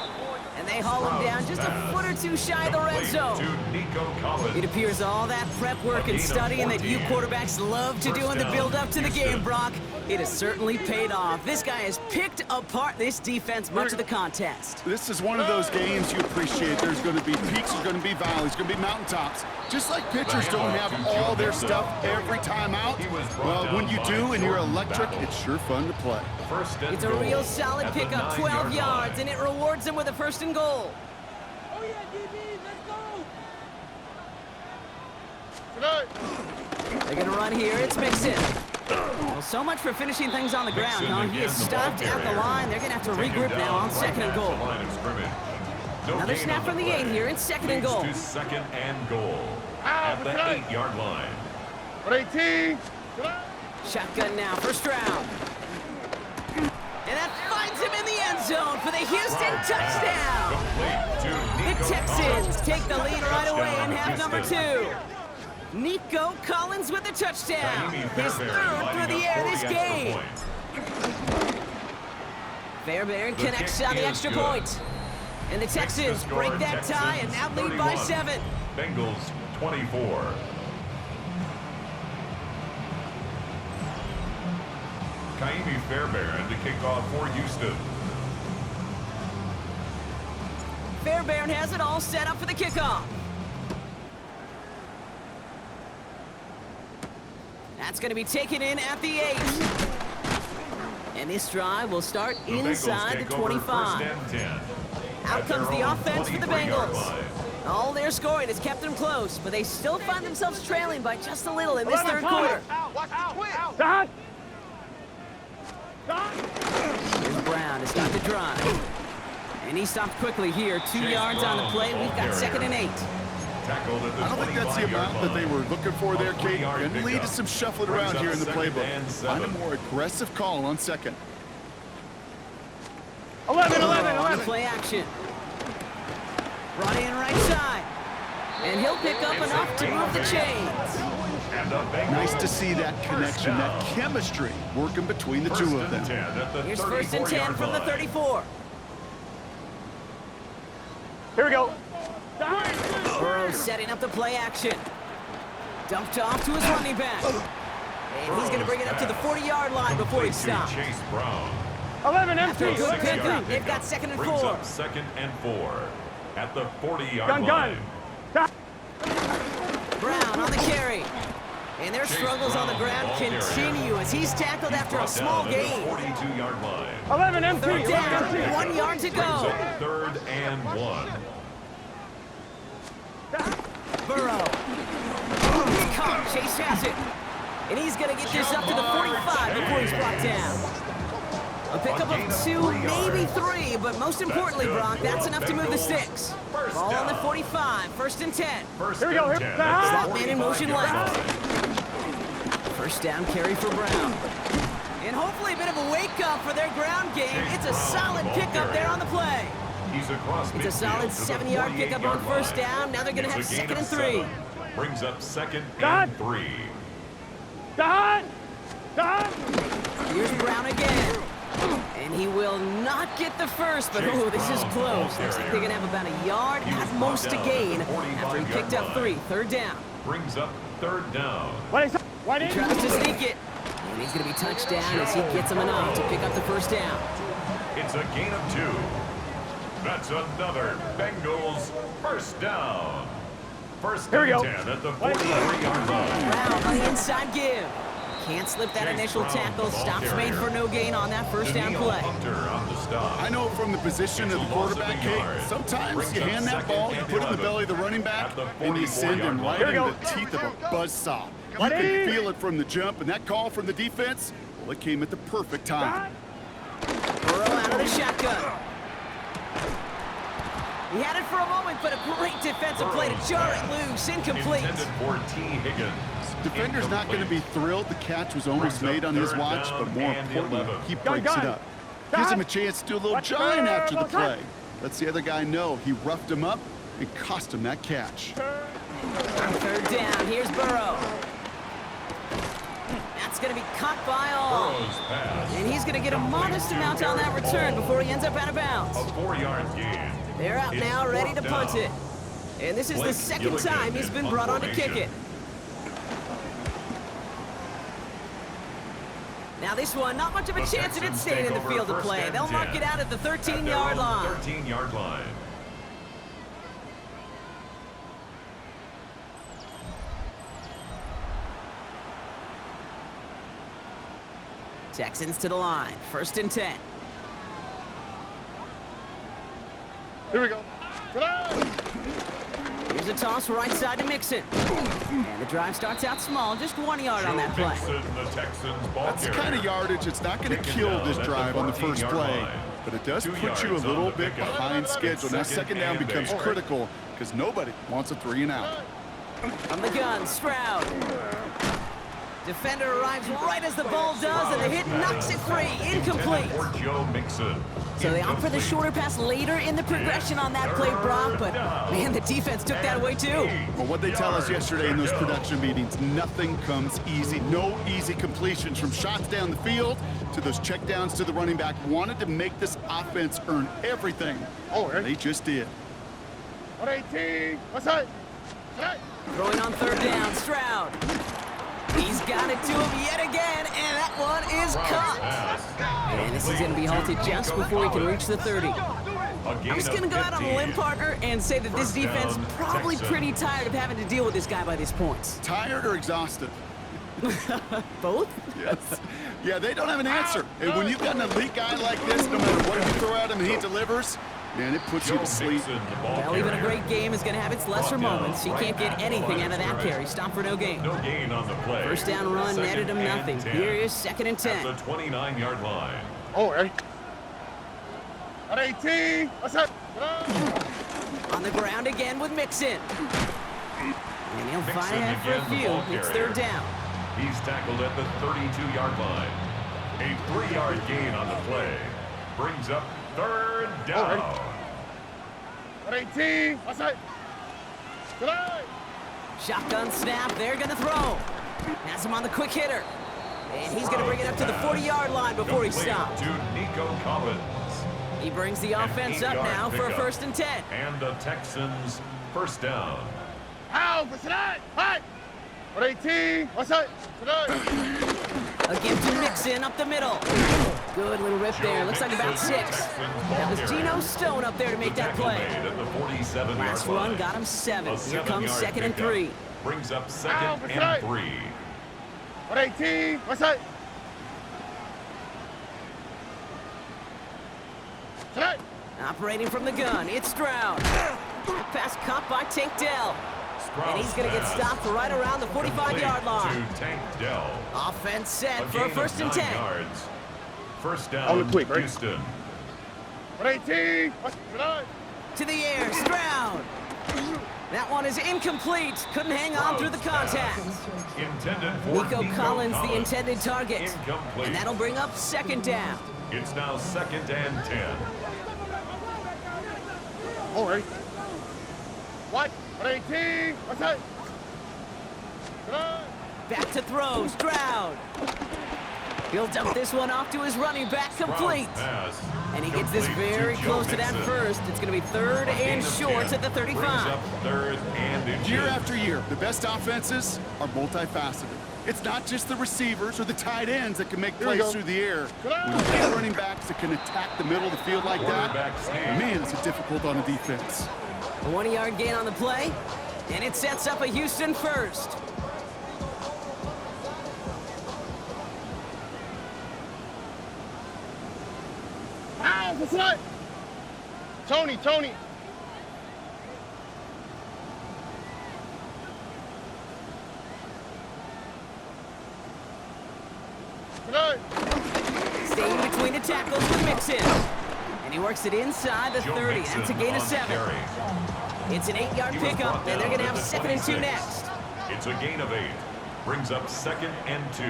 And they haul him down just a foot or two shy of the red zone. To Nico Collins. It appears all that prep work and studying that you quarterbacks love to do in the build-up to the game, Brock, it has certainly paid off. This guy has picked apart this defense much of the contest. This is one of those games you appreciate. There's going to be peaks, there's going to be valleys, going to be mountaintops. Just like pitchers don't have all their stuff every time out, well, when you do and you're electric, it's sure fun to play. First and It's a goal real solid at the pickup, 9-yard 12 yards, line. and it rewards him with a first and goal. They're going to run here. It's Mixon. Well, so much for finishing things on the ground, Mixon huh? He again, is the stopped ball at the carrier. line. They're going to have to Taken regroup down now on right second and at goal. the line of scrimmage. No Another gain snap on from the play. 8 here. It's second and Leads goal. to second and goal Ow, at the that's right. 8-yard line. Right 18. Shotgun now for Stroud. And that finds him in the end zone for the Houston touchdown. Complete to The Nico Texans Collins. take the lead right away in half number Houston. 2. Nico Collins with the touchdown. Naimi His Fairbairn third through lining the up air for this the extra game. point. Fairbairn The connects kick on the is extra good. point. And the Makes the Texans score break that tie and Texans now lead by 31. 7. Bengals 24. Naimi Fairbairn to kick off for Houston. Fairbairn has it all set up for the kickoff. That's going to be taken in at the 8. And this drive will start The inside Bengals the take over 25. first and 10. Out at their comes the own offense for the 23-yard Bengals. line. All their scoring has kept them close, but they still find themselves trailing by just a little in this third quarter. Stop! Here's Brown to stop the drive. And he stopped quickly here. 2 yards on the play. We've got 2nd and 8. Tackled at the I don't think that's the amount that they were looking for there, Kate. And lead to some shuffling around here in the playbook. Find a more aggressive call on 2nd. 11. Play action. Brought in right side. And he'll pick up enough to move the chains. Nice to see that connection, that chemistry working between the two of them. Here's 1st and 10 from the 34. Here we go. Burrow setting up the play action. Dumped off to his running back. And he's going to bring it up to the 40-yard line before he stops. Chase Brown. 11 After a empty. good pickup, they've got 2nd and 4. Brings up 2nd and 4 at the 40-yard line. Brown on the carry. And their Chase struggles on the Brown, ground ball carrier. continue as he's tackled after a Brought small down at the gain. 42-yard line. 11 empty. Third down, 1 yard to Brings go. up 3rd and 1. Burrow. He's caught. Chase has it. And he's going to get this up to the 45 before he's brought down. A pickup of 2, maybe 3, but most importantly, Brock, that's enough to move the sticks. Ball on the 45, 1st and 10. Here we go. Here. Slot man in motion left. 1st down carry for Brown. And hopefully a bit of a wake-up for their ground game. It's a solid pickup there on the play. He's across It's a solid 70-yard pickup on 1st down. Now they're going to have 2nd and 3. Brings up 2nd Done. and 3. Done. Here's Brown again. And he will not get the first, but ooh, this is close. Looks like they're going to have about a yard at most to gain after he picked up 3. 3rd down. Brings up 3rd down. What He tries to sneak it. And he's going to be touched down as he gets him enough to pick up the 1st down. It's a gain of 2. That's another Bengals 1st down. 1st Here we and go. 10 at the 43-yard line. Brown on the inside give. Can't slip that Chase initial Brown, tackle. the ball Stops made carrier. for no gain on that 1st down Daniil play. Hunter on the stop. I know from the position of the quarterback, Kate, sometimes you hand that ball, you put it in the belly of the running back, and you send him right into the teeth of a buzzsaw. You can feel it from the jump, and that call from the defense, well, it came at the perfect time. Burrow out of the shotgun. He had it for a moment, but a great defensive play to jar it loose. Incomplete. Intended for T. Higgins. Defender's not going to be thrilled the catch was almost made on his watch, but more importantly, he breaks it up. Gives him a chance to do a little jawing after the play. Lets the other guy know he roughed him up and cost him that catch. On 3rd down, here's Burrow. That's going to be caught by all. Burrow's pass. And he's going to get a modest amount on that return before he ends up out of bounds. A 4-yard gain. They're out It's now, ready to 4th punt down. it. And this is the Blake 2nd Gilligan time he's in been punt brought on to kick formation. it. Now this one, not much of a The chance of it Texans staying in the take field over of play. 1st and They'll mark 10 it out at the at their 13-yard own line. 13-yard line. Texans to the line, 1st and 10. Here we go. Here's a toss right side to Mixon. And the drive starts out small, just 1 yard on that play. Mixon, the Texans ball That's the carrier. kind of yardage that's not going to Taken kill down this at the drive on the first 14-yard play, line. but it does 2 put you a yards on little the bit pickup. behind schedule. Now, 2nd down and becomes 8. critical because nobody wants a 3 and out. From the gun, Stroud. Defender arrives right as the ball does, and the hit knocks it free. Incomplete. For Joe Mixon. So they opt for the shorter pass later in the progression on that play, Brock, but man, the defense took that away too. Well, what they tell us yesterday in those production meetings, nothing comes easy. No easy completions from shots down the field to those checkdowns to the running back. Wanted to make this offense earn everything. And they just did. 118. What's that? Throwing on 3rd down, Stroud. He's got it to him yet again, and that one is caught. And this is going to be halted just before he can reach the 30. I'm just going to go out on a limb, partner, and say that this defense is probably pretty tired of having to deal with this guy by this point. Tired or exhausted? Both? Yes. Yeah, they don't have an answer. And when you've got an elite guy like this, no matter what you throw at him and he delivers, Man, it puts you to sleep. Well, even a great game is going to have its lesser moments. He can't get anything out of that carry. Stop for no gain. No gain on the play. First down run netted him nothing. Here is 2nd and 10. At the 29-yard line. Oh, ready? At 18. What's up? On the ground again with Mixon. And he'll fire Mixon ahead for a again, the few. ball It's carrier. 3rd down. He's tackled at the 32-yard line. A 3-yard gain on the play. Brings up 3rd down. At 18. What's up? Today. Shotgun snap. They're going to throw. Has him on the quick hitter. And he's going to bring it up to the 40-yard line before he stops. To Nico Collins. He brings the offense up now for a 1st and 10. And the Texans 1st down. How for today? Hey. At 18. What's up? Today. A give to Mixon up the middle. Good little rip there. Looks like about 6. That was Geno Stone up there to make that play. Last run got him 7. Here comes 2nd and 3. Brings up 2nd and 3. At 18. What's up? Today. Operating from the gun, it's Stroud. Pass caught by Tank Dell. And he's going to get stopped right around the 45-yard line. To Tank Dell. Offense set for a 1st and 10. Yards. 1st down, On the quick, right? Houston. At 18. What's today? To the air, Stroud. That one is incomplete. Couldn't hang on through the contact. Intended for Nico Collins, the intended target. Incomplete. And that'll bring up 2nd down. It's now 2nd and 10. Oh, ready? What? At 18. What's up? Today. Back to throw, Stroud. He'll dump this one off to his running back, complete. Pass. And he gets this very close to that first. It's going to be 3rd and short at the 35. Brings up 3rd and inches. Year after year, the best offenses are multifaceted. It's not just the receivers or the tight ends that can make plays go. through the air. When you get running backs that can attack the middle of the field like that, Quarterback sneak. man, it's difficult on a defense. A 1-yard gain on the play, and it sets up a Houston 1st. How for today? Tony. Today. Staying between the tackles with Mixon. And he works it inside the Joe 30. Mixon That's a gain of on 7. carry. It's an 8-yard He was pickup, brought and they're down going to at have the 2nd and 2 26. next. It's a gain of 8. Brings up 2nd and 2.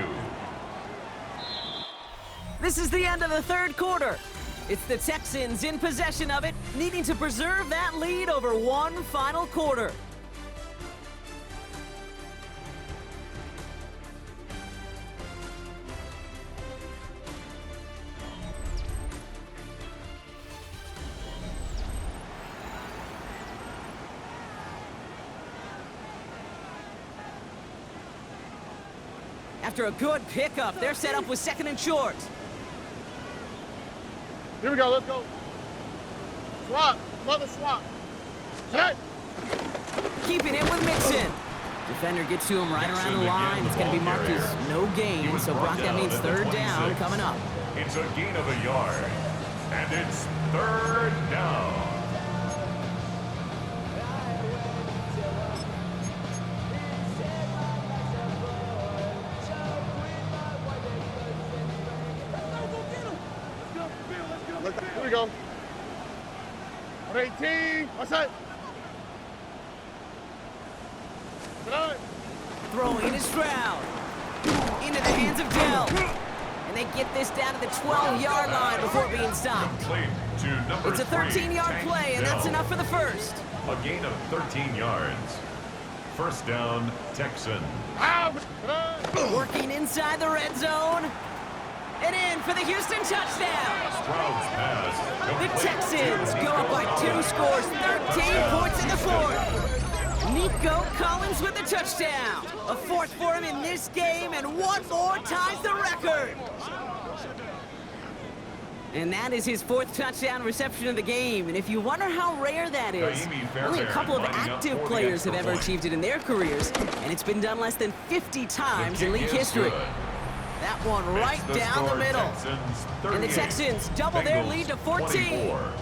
This is the end of the 3rd quarter. It's the Texans in possession of it, needing to preserve that lead over one final quarter. After a good pickup, they're set up with 2nd and short. Here we go. Let's go. Swap. Mother swap. Today. Keeping it with Mixon. Defender gets to him right around the line. It's going to be marked as no gain, so Brock, that means 3rd down coming up. It's a gain of a yard. And it's 3rd down. Here we go. At 18. What's that? Today. Throwing is Stroud. Into the hands of Dell. And they get this down to the 12-yard line before being stopped. Complete to number It's a 13-yard play, and that's enough for the 1st. A gain of 13 yards. 1st down, Texan. Today. Working inside the red zone. And in for the Houston touchdown. Stroud's pass. The Complete Texans to go up by Nico 2 scores, 13 points in the 4th. Nico Collins with the touchdown. A 4th for him in this game, and one more ties the record. And that is his 4th touchdown reception of the game. And if you wonder how rare that is, Kaimi only a couple of Fairbairn lining up active for the players have extra ever point. achieved it in their careers, and it's been done less than 50 times in The league kick is history. good. That one right Makes down the score middle. Texans And the 38, Texans double their Bengals lead to 14. 24.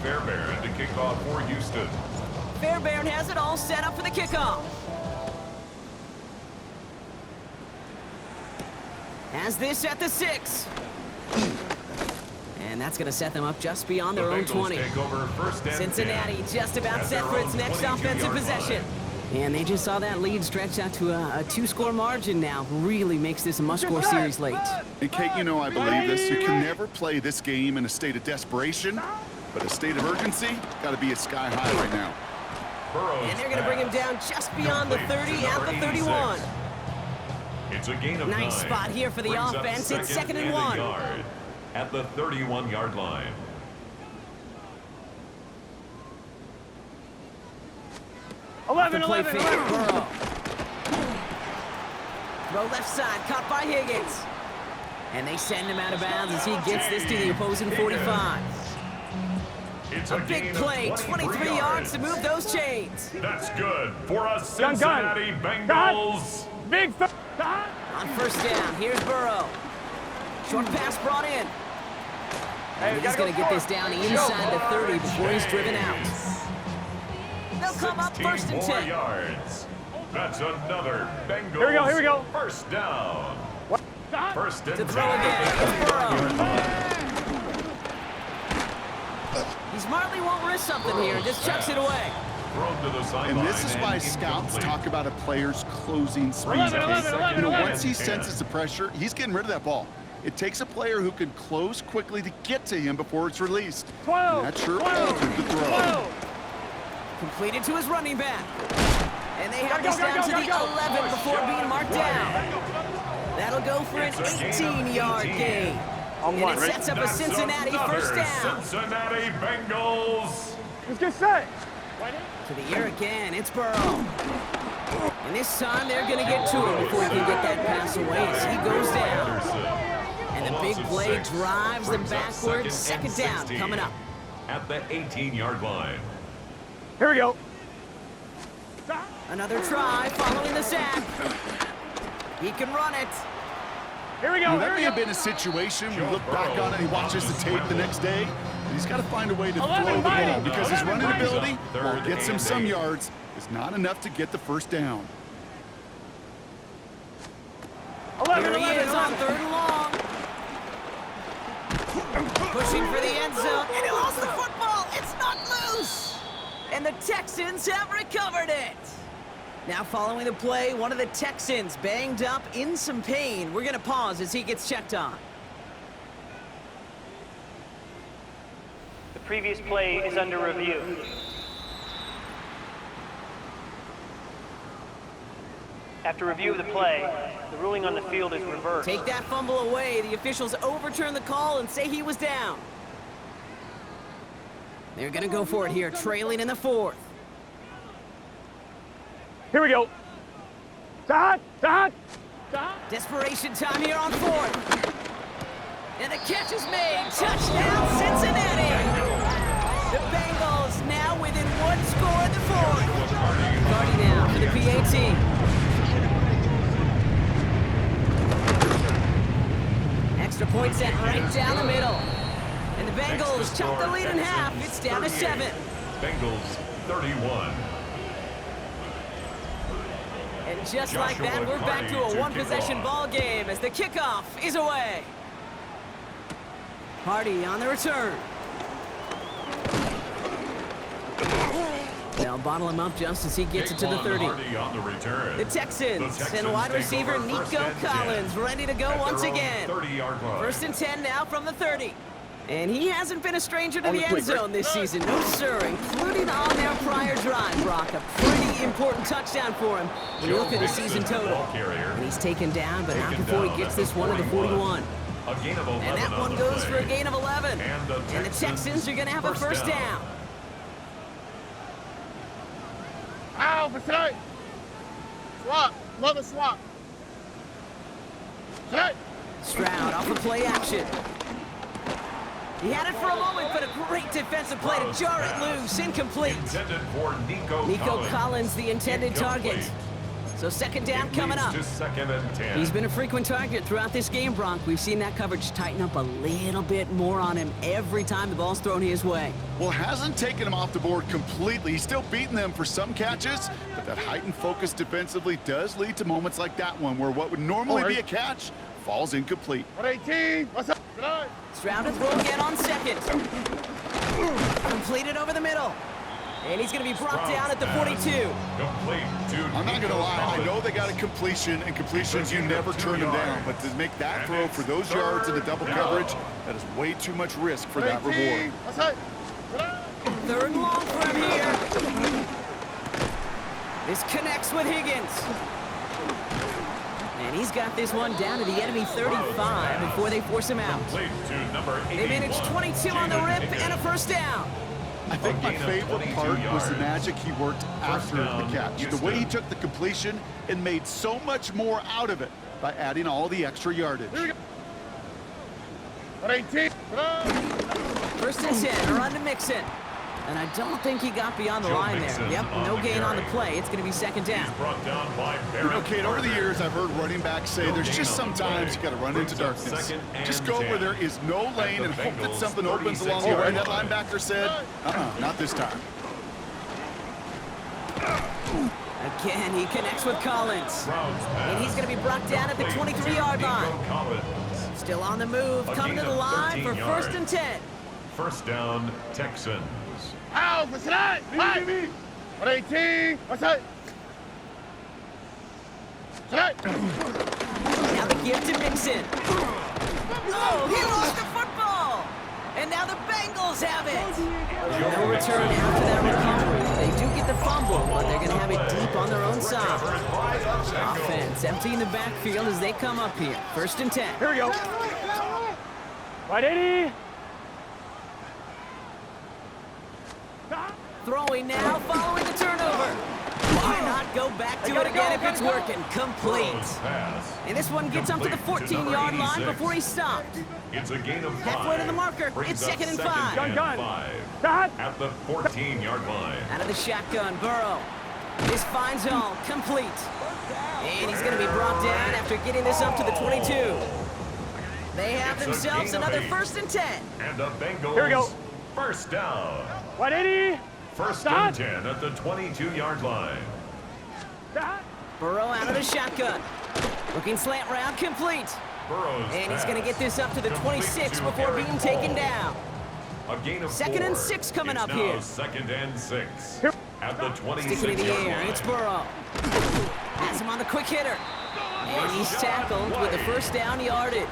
Fairbairn to kick off for Houston. Fairbairn has it all set up for the kickoff. Has this at the 6. And that's going to set them up just beyond their own 20. Take over first and Cincinnati 10. just about set for its next offensive possession. And they just saw that lead stretch out to a 2-score margin now. Really makes this a must-score series late. And Kate, you know I believe this. You can never play this game in a state of desperation, but a state of urgency got to be at sky high right now. Burrow's And they're going to bring him down just beyond the 30 at the 31. It's a gain of 9. Nice spot here for the Brings up offense. It's second and 1. a yard at the 31-yard line. The play fake, Burrow. Throw left side, caught by Higgins. And they send him out of bounds as he gets this to the opposing 45. It's A big play, 23 yards to move those chains. That's good for a Cincinnati Bengals. Big On first down, here's Burrow. Short pass brought in. And he's going to get this down inside the 30 before he's driven out. They'll come up first and 10. Yards. That's another Bengals. Here we go. First down. First and To 10. throw again, it's Burrow. He smartly won't risk something here, just chucks it away. Thrown to the sideline. And this is why scouts incomplete. talk about a player's closing speed. 11, You know, 11. once he senses the pressure, he's getting rid of that ball. It takes a player who can close quickly to get to him before it's released. 12, And that sure 12, altered the throw. 12. Completed to his running back. And they have this down to the 11 before being marked down. That'll go for an 18-yard gain. And it sets up a That's Cincinnati first another down. Cincinnati Bengals. Let's get set. To the air again, it's Burrow. And this time they're going to get to him before he can get that pass away as he goes down. And the big play drives them backwards. Second down coming up. At the 18-yard line. Here we go. Another try following the sack. He can run it. Here we You know, go. that Here may we have go. been a situation we look back on it, he watches the tape the next day, and he's got to find a way to 11 throw the ball fighting. because his 11 running fighting. ability, while Third it gets him and some 8. yards, is not enough to get the first down. 11, Here he 11, is on 11. third and long. Pushing for the end zone. And he lost the football. It's not loose. And the Texans have recovered it. Now following the play, one of the Texans banged up in some pain. We're going to pause as he gets checked on. The previous play is under review. After review of the play, the ruling on the field is reversed. Take that fumble away. The officials overturn the call and say he was down. They're going to go for it here, trailing in the 4th. Here we go. Dot. Desperation time here on 4th. And the catch is made. Touchdown, Cincinnati. The Bengals now within 1 score in the 4th. Cardi now for the PAT. Extra point set right down the middle. And the Bengals chop the lead in half. It's down to 7. Bengals 31. And just like that, we're back to a one-possession ball game as the kickoff is away. Hardy on the return. They'll bottle him up just as he gets it to the 30. Hardy on the return. The Texans and wide take receiver over first Nico and 10 Collins ready to go at once their own again. 30-yard line. First and 10 now from the 30. And he hasn't been a stranger to the end quick, zone this season. No, sir, including on their prior drive, Brock. A pretty important touchdown for him when you look at the season total. And he's taken down, but not before he gets this one to the 41. A gain of 11 And that on one the goes play. for a gain of 11. And the Texans are going to have a first down. Ow, for straight. Swap. Love a swap. Straight. Stroud off the play action. He had it for a moment, but a great defensive play to jar it loose. Incomplete. Intended for Nico Collins, the intended target. So second down coming up. To second and 10. He's been a frequent target throughout this game, Bronk. We've seen that coverage tighten up a little bit more on him every time the ball's thrown his way. Well, hasn't taken him off the board completely. He's still beating them for some catches, but that heightened focus defensively does lead to moments like that one where what would normally be a catch falls incomplete. 118. What's up? Stroud to throw again on second. Completed over the middle. And he's going to be brought down at the 42. Complete to I'm not going to lie, I know they got a completion, and completions, you never turn them down. But to make that throw for those yards in the double coverage, that is way too much risk for that reward. What's up? Third and long for him here. This connects with Higgins. And he's got this one down to the enemy 35 before they force him out. Complete to number 81. They managed 22 on the rip and a first down. I think my favorite part was the magic he worked after the down, catch. The way he took the completion and made so much more out of it by adding all the extra yardage. 118. First and 10, run to Mixon. And I don't think he got beyond the Joe line Mixon there. Yep, on no the gain on the carry. play. It's going to be second down. Brought down by You know, Barrett Kate, over the Carter. years, I've heard running backs say there's just sometimes you got to run into darkness. Just go where there is no lane and hope that something opens along the way. That linebacker said, not this time. Again, he connects with Collins. Browns pass. And he's going to be brought down at the 23-yard line. Nico Collins. Still on the move, coming to the line for 1st and 10. First down, Texans. How? What's that? 118. What's up? Now the give to Mixon. Oh, he lost the football. And now the Bengals have it. No return after that recovery. They do get the fumble, but they're going to have it deep on their own side. Offense emptying the backfield as they come up here. 1st and 10. Here we go. Right, 80. Throwing now, following the turnover. Why not go back to it again if it's working? Complete. Pass. And this one gets up to the 14-yard line before he's stopped. It's a gain of 5. Halfway to the marker. Brings It's up 2nd and 5. and Gun. 5. Stop. At the 14-yard line. Out of the shotgun, Burrow. This finds home, complete. And he's going to be brought down after getting this up to the 22. They have It's a themselves gain of another 8. 1st and 10. And the Bengals. Here we go. First down. 180. First Stop. and 10 at the 22-yard line. Stop. Burrow out of the shotgun. Looking slant route, complete. Burrow's And he's going to pass. get this up to the Complete 26 to before Eric being taken Hall. down. A gain of 2nd and 4. 6 coming It's up now here. 2nd and 6. Here. At the 26-yard Sticking in the air, line. and it's Burrow. Has him on the quick hitter. And he's tackled with the first down yardage.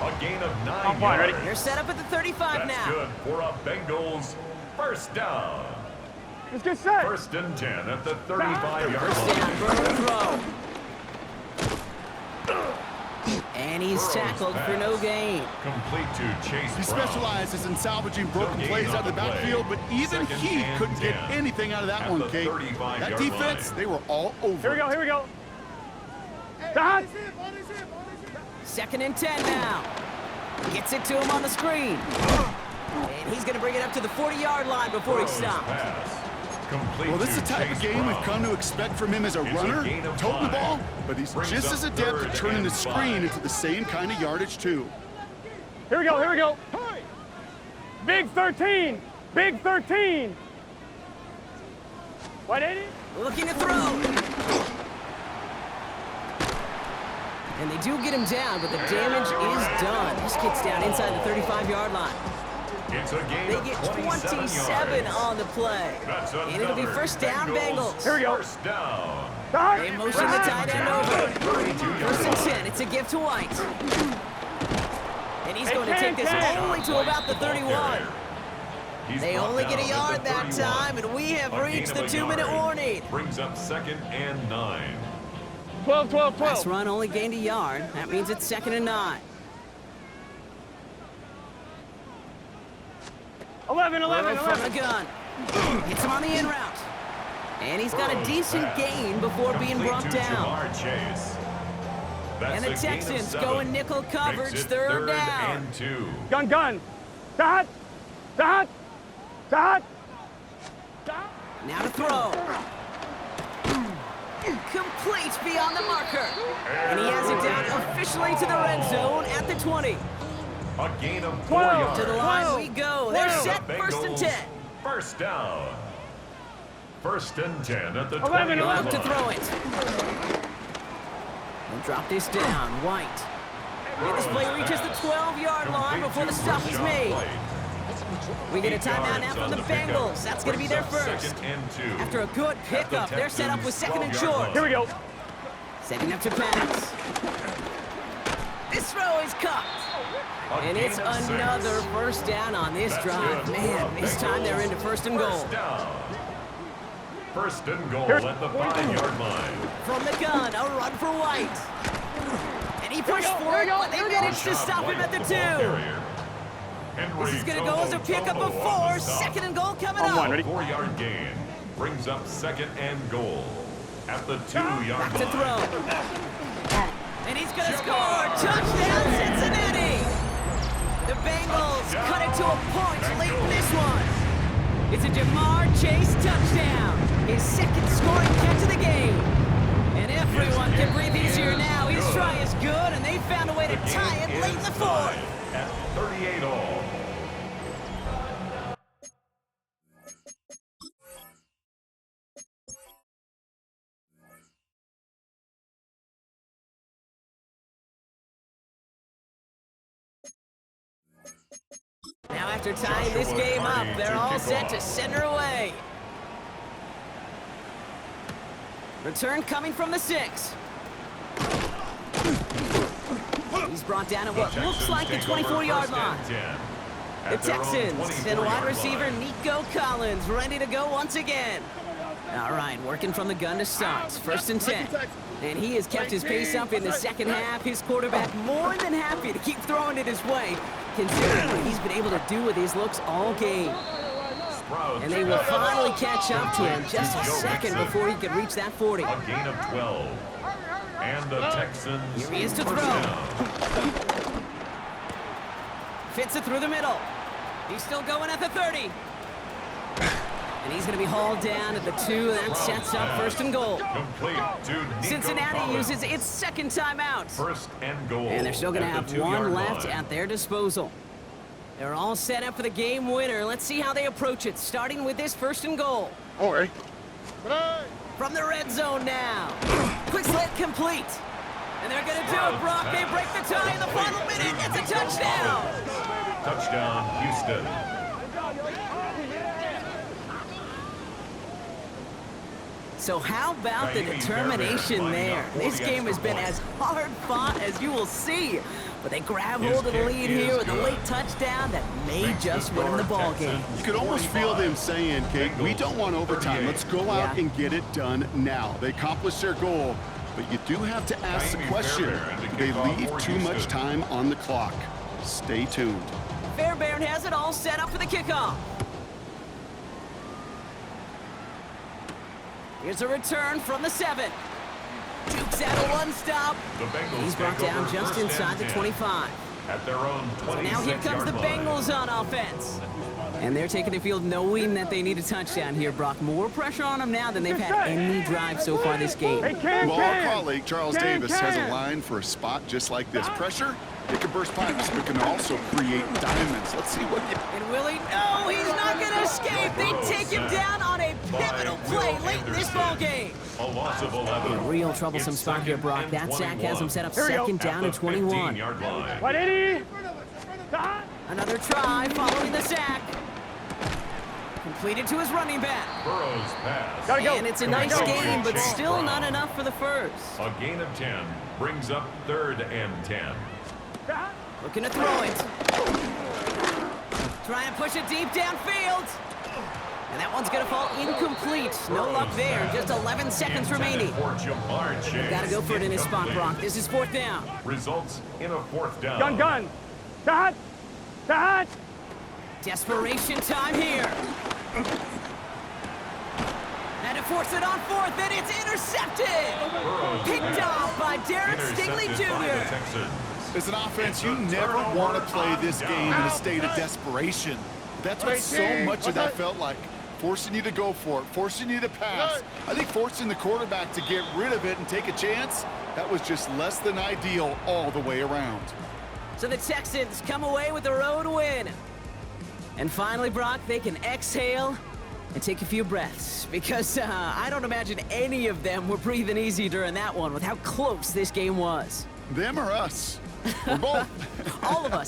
A gain of 9 On point, ready? yards. They're set up at the 35 That's now. good for a Bengals first down. Let's get set. 1st and 10 at the 35-yard First line. down, Burrow to throw. And he's Burrow's tackled for no pass. gain. Complete to Chase He Brown. specializes in salvaging broken No gain plays on out of the the play. backfield, but even 2nd he and couldn't get 10 anything out of that at one, the Kate. 35-yard That defense, line. they were all over. Here we go. Here we go. Stop. 2nd and 10 now. Gets it to him on the screen. And he's going to bring it up to the 40-yard line before he Burrow's stops. pass. Complete Well, this is to the type Chase of game we've Brown. come to expect from him as a It's a runner, gain of toting the 5. ball, but he's Brings just up as adept 3rd at turning the and screen 5. into the same kind of yardage, too. Here we go. Here we go. Big 13. Big 13. 180. Looking to throw. And they do get him down, but the damage is done. This gets down inside the 35-yard line. It's a gain They of get 27 27 yards. on the play. That's And it'll be another first down, Bengals. Here we go. First down. Stop. They motion the tight end over. First and 10, it's a gift to White. And he's going to take this only to about the 31. They only get a yard that time, and we have reached the 2-minute warning. Brings up 2nd and 9. 12, 12, Last 12. run only gained a yard. That means it's 2nd and 9. 11, 11, Burrow from 11. the gun. Hits him on the in route. And he's got a decent gain before being brought down. Jamar Chase. That's And the a gain of Texans 7. go in nickel coverage, Makes it third 3rd down. and 2. Gun. Stop. Stop. Stop. Stop. Now to throw. Complete beyond the marker. And he has it down officially to the red zone at the 20. A gain of 4 yards. To the line we go. They're set, The first and Bengals, 10. First down. First and 10 at the 11, 20 He'll yard look to line. throw it. He'll drop this down. White. And this play reaches the 12-yard line before the stop is made. We get a timeout now from the Bengals. That's going to be their first. Second and 2. After a good pickup, they're set up with second and short. Here we go. Setting up to pass. This throw is caught. And it's another first down on this drive. Man, this time they're into first and goal. First down. First and goal at the 5-yard line. From the gun, a run for White. And he pushed for it, but they managed to stop him at the 2. This is going to go as a pickup of 4. Second and goal coming On one, up. ready? 4-yard gain brings up second and goal at the 2-yard Back to line. throw. And he's going to score. Touchdown, Cincinnati. The Bengals cut it to a point late in this one. It's a Jamar Chase touchdown. His second scoring catch of the game. And everyone can breathe easier now. His try is good, and they found a way to tie it late in the fourth. At 38 all. Now after tying this game up, they're all set to send her away. Return coming from the 6. He's brought down at what looks like the 24-yard line. The Texans and wide receiver Nico Collins ready to go once again. All right, working from the gun to start. First and 10. And he has kept his pace up in the second half. His quarterback more than happy to keep throwing it his way, considering what he's been able to do with his looks all game. And they will finally catch up to him just a second before he can reach that 40. A gain of 12. And the Texans Here he is to first throw. down. Fits it through the middle. He's still going at the 30. And he's going to be hauled down at the 2. That sets up first and goal. Complete to Nico Cincinnati Collins. uses its second timeout. First and goal. And they're still going to at have the 2-yard one left line. at their disposal. They're all set up for the game winner. Let's see how they approach it, starting with this first and goal. All right. From the red zone now. Quick slant complete. And they're going to do it, Brock. They break the tie in the final minute. It's a touchdown. Touchdown, Houston. So how about the determination there? This game has been as hard fought as you will see. But they grab hold of the lead here with a late touchdown that may just win them the ball game. You could almost feel them saying, Kate, we don't want overtime. Let's go out Yeah. and get it done now. They accomplished their goal, but you do have to ask the question, do they leave too much time on the clock? Stay tuned. Fairbairn has it all set up for the kickoff. Here's a return from the 7. Dukes out a one-stop. The Bengals He's brought take down over just first and inside the 10 25. At their own 26-yard So now here comes the line. Bengals on offense. And they're taking the field knowing that they need a touchdown here, Brock. More pressure on them now than they've had any drive so far this game. Hey, Cam, Well, our Cam. colleague Charles Cam, Davis has Cam. a line for a spot just like this. Pressure, it can burst pipes, but can also create diamonds. Let's see what... And Willie, no, he's not going to escape. They take him down on a pivotal play late in this ball game. A loss of 11. A real troublesome It's spot here, second Brock. and That sack 21. has him set up Here we go. second down and 21. 15-yard line. 180. Another try following the sack. Completed to his running back. Burrow's pass. Gotta go. And it's a Gotta nice go. game, but Chase still Brown. not enough for the first. A gain of 10 brings up 3rd and 10. Looking to throw it. Trying to push it deep downfield. And that one's going to fall incomplete. No luck there. Just 11 seconds remaining. For Jamar Chase. Got to go for it in his spot, Incomplete. Brock. This is 4th down. Results in a 4th down. Gun, gun. Dot. Dot. Desperation time here. And to force it on 4th, and it's intercepted. Burrow's Picked pass. off by Darren Stingley Intercepted by the Jr. Texans. As an offense, you It's a never want to turnover play on this down. game in a state of desperation. That's what so much of that felt like. forcing you to go for it, forcing you to pass. I think forcing the quarterback to get rid of it and take a chance, that was just less than ideal all the way around. So the Texans come away with a road win. And finally, Brock, they can exhale and take a few breaths, because I don't imagine any of them were breathing easy during that one with how close this game was. Them or us? We're both. All of us.